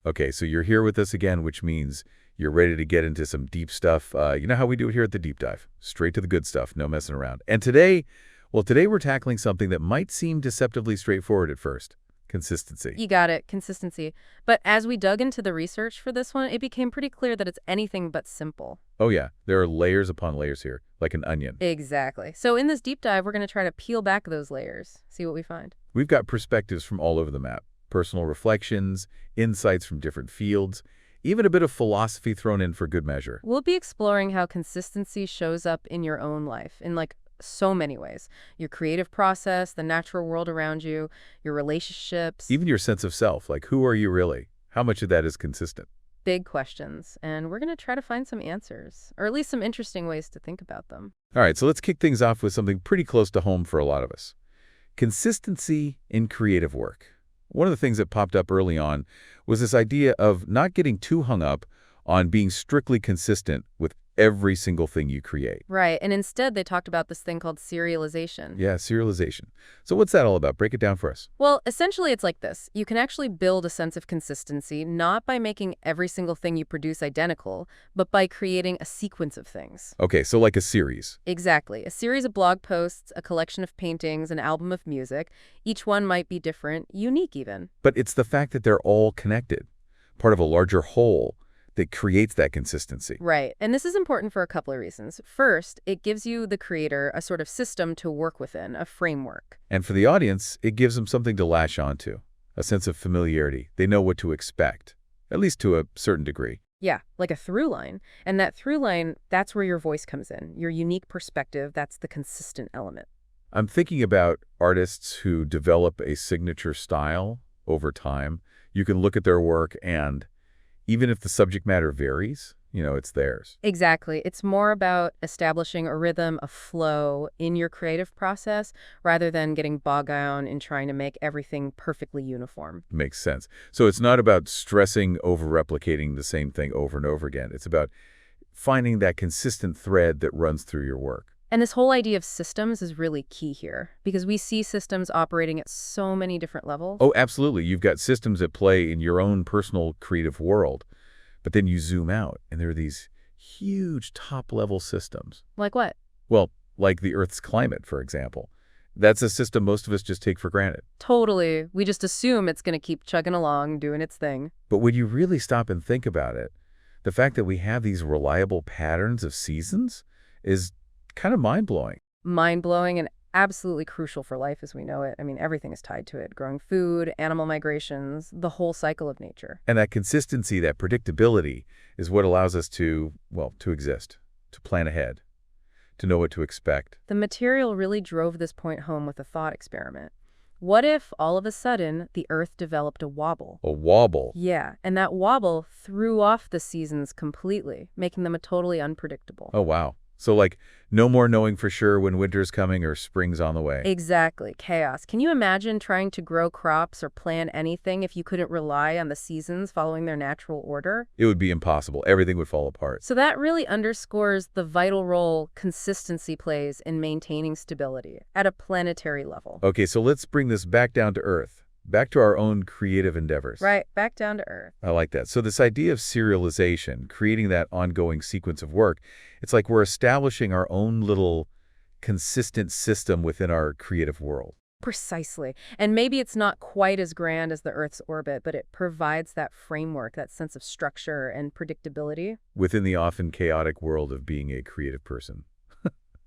Okay, so you're here with us again, which means you're ready to get into some deep stuff. You know how we do it here at the Deep Dive. Straight to the good stuff, no messing around. And today, well, today we're tackling something that might seem deceptively straightforward at first. Consistency. You got it, consistency. But as we dug into the research for this one, it became pretty clear that it's anything but simple. Oh yeah, there are layers upon layers here, like an onion. Exactly. So in this deep dive, we're going to try to peel back those layers, see what we find. We've got perspectives from all over the map. Personal reflections, insights from different fields, even a bit of philosophy thrown in for good measure. We'll be exploring how consistency shows up in your own life in so many ways. Your creative process, the natural world around you, your relationships. Even your sense of self, like who are you really? How much of that is consistent? Big questions. And we're going to try to find some answers, or at least some interesting ways to think about them. All right, so let's kick things off with something pretty close to home for a lot of us. Consistency in creative work. One of the things that popped up early on was this idea of not getting too hung up on being strictly consistent with every single thing you create. Right, and instead they talked about this thing called serialization. Yeah, serialization. So what's that all about? Break it down for us. Well, essentially it's like this. You can actually build a sense of consistency not by making every single thing you produce identical, but by creating a sequence of things. Okay, so like a series. Exactly. A series of blog posts, a collection of paintings, an album of music. Each one might be different, unique even. But it's the fact that they're all connected, part of a larger whole, that creates that consistency. Right. And this is important for a couple of reasons. First, it gives you, the creator, a sort of system to work within, a framework. And for the audience, it gives them something to latch onto, a sense of familiarity. They know what to expect, at least to a certain degree. Yeah, like a through line. And that through line, that's where your voice comes in. Your unique perspective, that's the consistent element. I'm thinking about artists who develop a signature style over time. You can look at their work and even if the subject matter varies, it's theirs. Exactly. It's more about establishing a rhythm, a flow in your creative process rather than getting bogged down in trying to make everything perfectly uniform. Makes sense. So it's not about stressing over replicating the same thing over and over again. It's about finding that consistent thread that runs through your work. And this whole idea of systems is really key here because we see systems operating at so many different levels. Oh, absolutely. You've got systems at play in your own personal creative world, but then you zoom out and there are these huge top-level systems. Like what? Well, like the Earth's climate, for example. That's a system most of us just take for granted. Totally. We just assume it's going to keep chugging along, doing its thing. But when you really stop and think about it, the fact that we have these reliable patterns of seasons is kind of mind-blowing. Mind-blowing and absolutely crucial for life as we know it. I mean, everything is tied to it. Growing food, animal migrations, the whole cycle of nature. And that consistency, that predictability, is what allows us to exist, to plan ahead, to know what to expect. The material really drove this point home with a thought experiment. What if, all of a sudden, the Earth developed a wobble? A wobble? Yeah, and that wobble threw off the seasons completely, making them totally unpredictable. Oh, wow. So like no more knowing for sure when winter's coming or spring's on the way. Exactly. Chaos. Can you imagine trying to grow crops or plan anything if you couldn't rely on the seasons following their natural order? It would be impossible. Everything would fall apart. So that really underscores the vital role consistency plays in maintaining stability at a planetary level. Okay, so let's bring this back down to Earth. Back to our own creative endeavors. Right, back down to Earth. I like that. So this idea of serialization, creating that ongoing sequence of work, it's like we're establishing our own little consistent system within our creative world. Precisely. And maybe it's not quite as grand as the Earth's orbit, but it provides that framework, that sense of structure and predictability. Within the often chaotic world of being a creative person.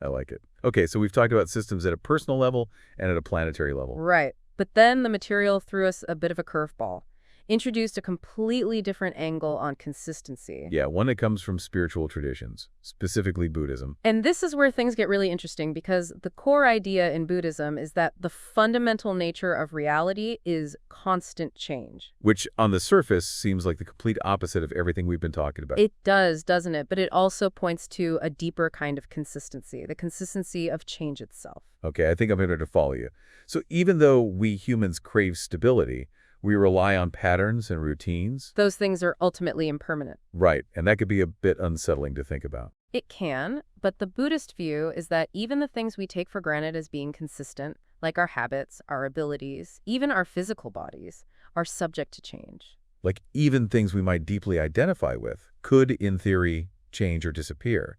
I like it. Okay, so we've talked about systems at a personal level and at a planetary level. Right. But then the material threw us a bit of a curveball, introduced a completely different angle on consistency. Yeah, one that comes from spiritual traditions, specifically Buddhism. And this is where things get really interesting because the core idea in Buddhism is that the fundamental nature of reality is constant change. Which, on the surface, seems like the complete opposite of everything we've been talking about. It does, doesn't it? But it also points to a deeper kind of consistency, the consistency of change itself. Okay, I think I'm able to follow you. So even though we humans crave stability, we rely on patterns and routines. Those things are ultimately impermanent. Right, and that could be a bit unsettling to think about. It can, but the Buddhist view is that even the things we take for granted as being consistent, like our habits, our abilities, even our physical bodies, are subject to change. Like even things we might deeply identify with could, in theory, change or disappear.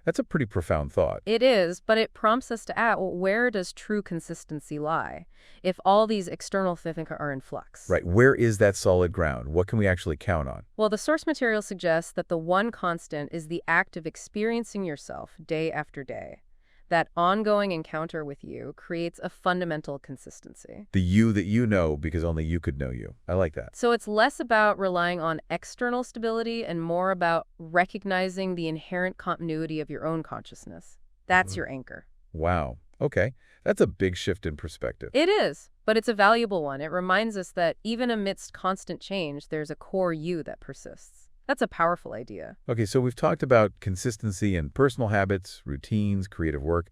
That's a pretty profound thought. It is, but it prompts us to ask, well, where does true consistency lie if all these external things are in flux? Right, where is that solid ground? What can we actually count on? Well, the source material suggests that the one constant is the act of experiencing yourself day after day. That ongoing encounter with you creates a fundamental consistency. The you that you know because only you could know you. I like that. So it's less about relying on external stability and more about recognizing the inherent continuity of your own consciousness. That's your anchor. Wow. Okay. That's a big shift in perspective. It is, but it's a valuable one. It reminds us that even amidst constant change, there's a core you that persists. That's a powerful idea. Okay, so we've talked about consistency in personal habits, routines, creative work.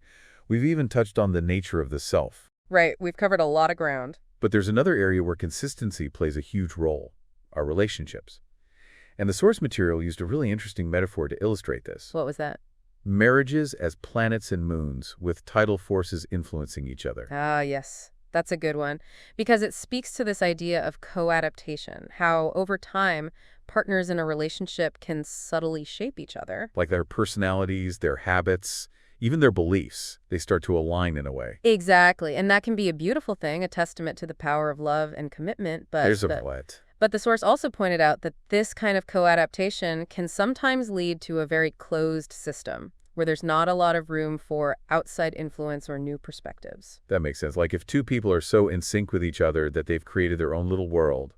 We've even touched on the nature of the self. Right, we've covered a lot of ground. But there's another area where consistency plays a huge role, our relationships. And the source material used a really interesting metaphor to illustrate this. What was that? Marriages as planets and moons, with tidal forces influencing each other. Ah, yes. That's a good one. Because it speaks to this idea of co-adaptation, how over time, partners in a relationship can subtly shape each other. Like their personalities, their habits, even their beliefs, they start to align in a way. Exactly. And that can be a beautiful thing, a testament to the power of love and commitment. There's a what. But the source also pointed out that this kind of co-adaptation can sometimes lead to a very closed system, where there's not a lot of room for outside influence or new perspectives. That makes sense. Like if two people are so in sync with each other that they've created their own little world,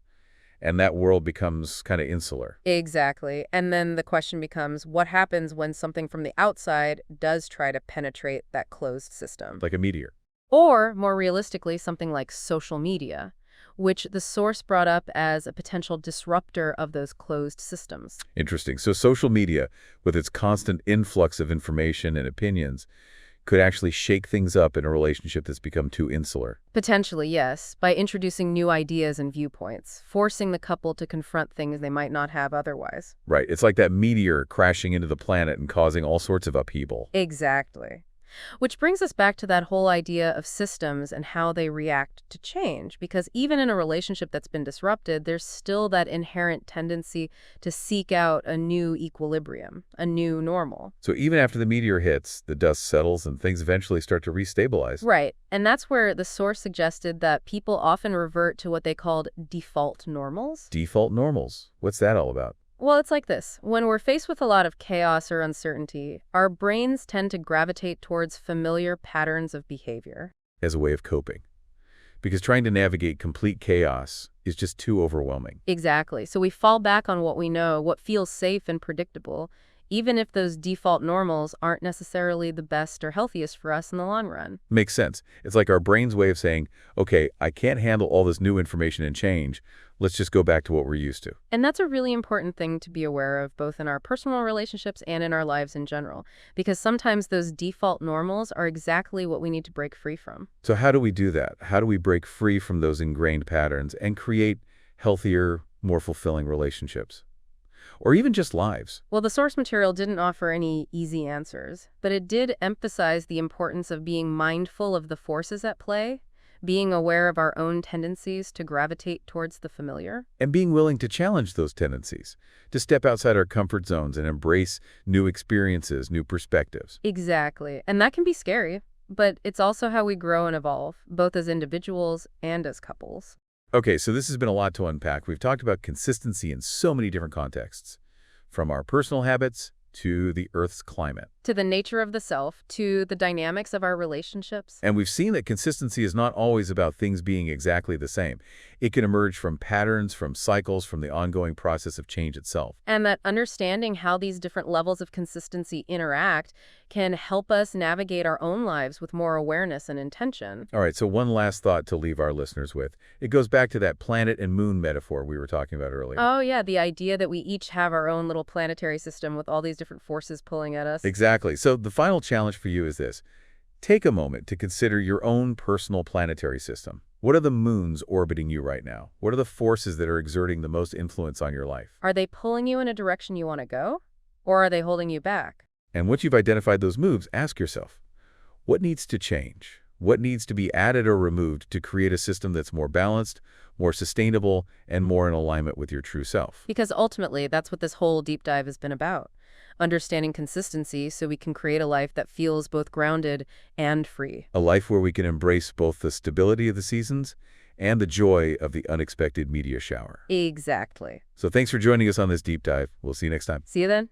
and that world becomes kind of insular. Exactly. And then the question becomes, what happens when something from the outside does try to penetrate that closed system? Like a meteor. Or, more realistically, something like social media, which the source brought up as a potential disruptor of those closed systems. Interesting. So social media, with its constant influx of information and opinions, could actually shake things up in a relationship that's become too insular. Potentially, yes, by introducing new ideas and viewpoints, forcing the couple to confront things they might not have otherwise. Right. It's like that meteor crashing into the planet and causing all sorts of upheaval. Exactly. Which brings us back to that whole idea of systems and how they react to change, because even in a relationship that's been disrupted, there's still that inherent tendency to seek out a new equilibrium, a new normal. So even after the meteor hits, the dust settles and things eventually start to restabilize. Right. And that's where the source suggested that people often revert to what they called default normals. Default normals. What's that all about? Well, it's like this. When we're faced with a lot of chaos or uncertainty, our brains tend to gravitate towards familiar patterns of behavior. As a way of coping. Because trying to navigate complete chaos is just too overwhelming. Exactly. So we fall back on what we know, what feels safe and predictable, even if those default normals aren't necessarily the best or healthiest for us in the long run. Makes sense. It's like our brain's way of saying, okay, I can't handle all this new information and change. Let's just go back to what we're used to. And that's a really important thing to be aware of, both in our personal relationships and in our lives in general, because sometimes those default normals are exactly what we need to break free from. So how do we do that? How do we break free from those ingrained patterns and create healthier, more fulfilling relationships? Or even just lives? Well, the source material didn't offer any easy answers, but it did emphasize the importance of being mindful of the forces at play, being aware of our own tendencies to gravitate towards the familiar. And being willing to challenge those tendencies, to step outside our comfort zones and embrace new experiences, new perspectives. Exactly. And that can be scary, but it's also how we grow and evolve, both as individuals and as couples. Okay, so this has been a lot to unpack. We've talked about consistency in so many different contexts, from our personal habits to the Earth's climate. To the nature of the self, to the dynamics of our relationships. And we've seen that consistency is not always about things being exactly the same. It can emerge from patterns, from cycles, from the ongoing process of change itself. And that understanding how these different levels of consistency interact can help us navigate our own lives with more awareness and intention. All right, so one last thought to leave our listeners with. It goes back to that planet and moon metaphor we were talking about earlier. Oh, yeah, the idea that we each have our own little planetary system with all these different forces pulling at us. Exactly. So the final challenge for you is this. Take a moment to consider your own personal planetary system. What are the moons orbiting you right now? What are the forces that are exerting the most influence on your life? Are they pulling you in a direction you want to go? Or are they holding you back? And once you've identified those moves, ask yourself, what needs to change? what needs to be added or removed to create a system that's more balanced, more sustainable, and more in alignment with your true self. Because ultimately, that's what this whole deep dive has been about. Understanding consistency so we can create a life that feels both grounded and free. A life where we can embrace both the stability of the seasons and the joy of the unexpected meteor shower. Exactly. So thanks for joining us on this deep dive. We'll see you next time. See you then.